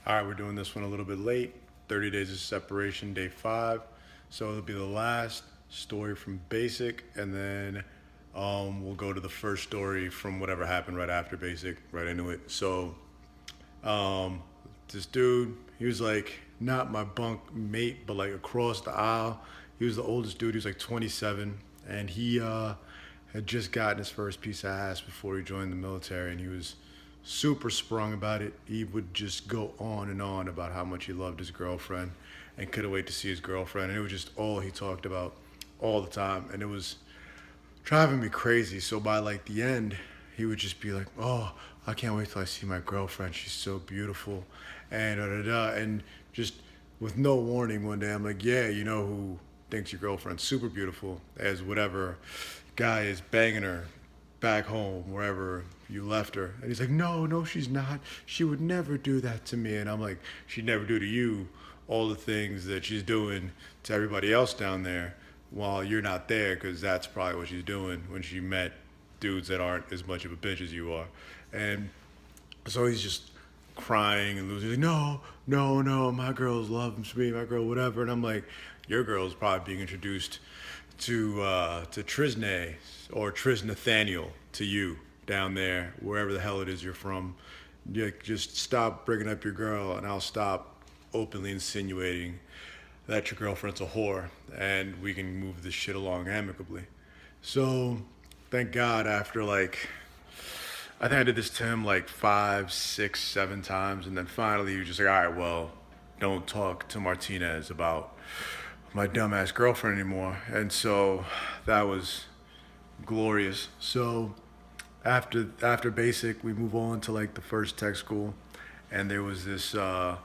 All right, we're doing this one a little bit late. 30 days of separation, day 5. So it'll be the last story from basic, and then we'll go to the first story from whatever happened right after basic, right into it. So um, this dude, he was like not my bunk mate, but like across the aisle. He was the oldest dude. He was like 27, and he had just gotten his first piece of ass before he joined the military, and he was super sprung about it. He would just go on and on about how much he loved his girlfriend and couldn't wait to see his girlfriend. And it was just all he talked about all the time. And it was driving me crazy. So by like the end, he would just be like, "Oh, I can't wait till I see my girlfriend. She's so beautiful." And da da da. And just with no warning, one day I'm like, "Yeah, you know who thinks your girlfriend's super beautiful as whatever guy is banging her back home, wherever you left her." And he's like, "No, no, she's not. She would never do that to me." And I'm like, "She'd never do to you all the things that she's doing to everybody else down there while you're not there, because that's probably what she's doing when she met dudes that aren't as much of a bitch as you are." And so he's just crying and losing. He's like, "No, no, no, my girl's loves me, my girl, whatever." And I'm like, "Your girl's probably being introduced to Trisne or Tris Nathaniel to you down there, wherever the hell it is you're from. Just stop bringing up your girl, and I'll stop openly insinuating that your girlfriend's a whore, and we can move this shit along amicably." So, thank God, after like, I think I did this to him like 5, 6, 7 times, and then finally he was just like, "All right, well, don't talk to Martinez about my dumbass girlfriend anymore." And so that was glorious. So after basic, we move on to like the first tech school, and there was this. I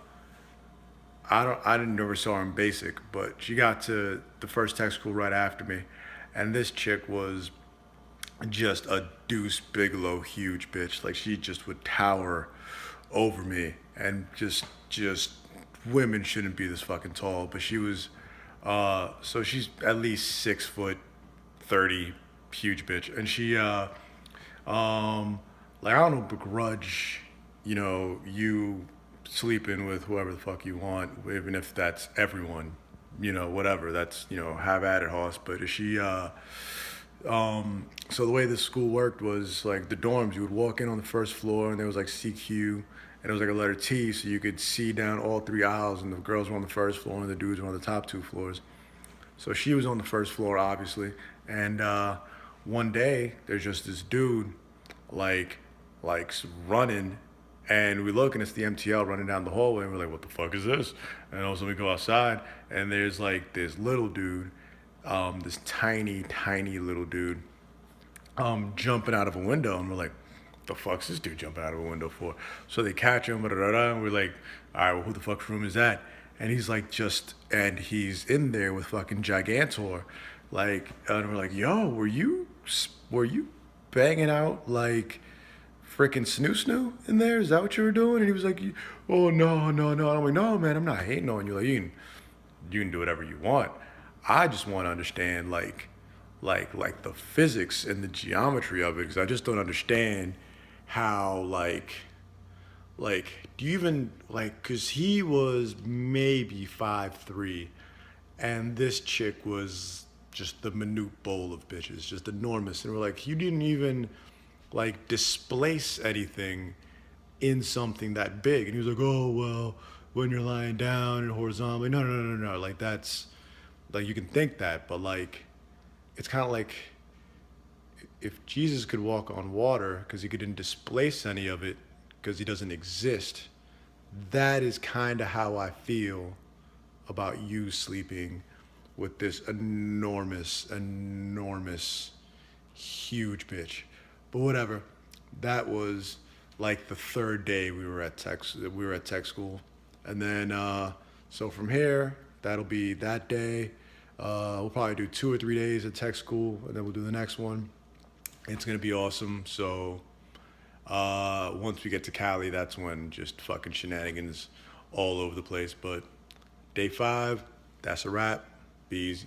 didn't never saw her in basic, but she got to the first tech school right after me, and this chick was just a Deuce Bigelow huge bitch. Like she just would tower over me, and just women shouldn't be this fucking tall, but she was. So she's at least 6 foot 30, huge bitch, and she like I don't begrudge, you sleeping with whoever the fuck you want, even if that's everyone, whatever. That's have at it, hoss. But she so the way this school worked was like the dorms. You would walk in on the first floor, and there was like CQ, and it was like a letter T, so you could see down all 3 aisles, and the girls were on the first floor, and the dudes were on the top 2 floors. So she was on the first floor, obviously, and one day there's just this dude, like, like running, and we look, and it's the MTL running down the hallway, and we're like, "What the fuck is this?" And also we go outside, and there's like this little dude, this tiny, tiny little dude, jumping out of a window, and we're like, "The fuck's this dude jumping out of a window for?" So they catch him, and we're like, "All right, well, who the fuck's room is that?" And he's like, and he's in there with fucking Gigantor, like, and we're like, "Yo, were you banging out like freaking Snu Snu in there? Is that what you were doing?" And he was like, "Oh, no, no, no." And I'm like, "No, man, I'm not hating on you. Like you can do whatever you want. I just want to understand like the physics and the geometry of it, because I just don't understand how like do you even like, because he was maybe 5'3", and this chick was just the minute bowl of bitches, just enormous. And we're like, you didn't even like displace anything in something that big. And he was like, "Oh well, when you're lying down and horizontally." No, no, no, no, no. Like that's like you can think that, but like it's kind of like if Jesus could walk on water because he couldn't displace any of it because he doesn't exist. That is kind of how I feel about you sleeping with this enormous, enormous, huge bitch. But whatever. That was like the third day we were at tech school, and then so from here that'll be that day. We'll probably do 2 or 3 days at tech school, and then we'll do the next one. It's gonna be awesome. So once we get to Cali, that's when just fucking shenanigans all over the place. But day 5, that's a wrap. Be easy.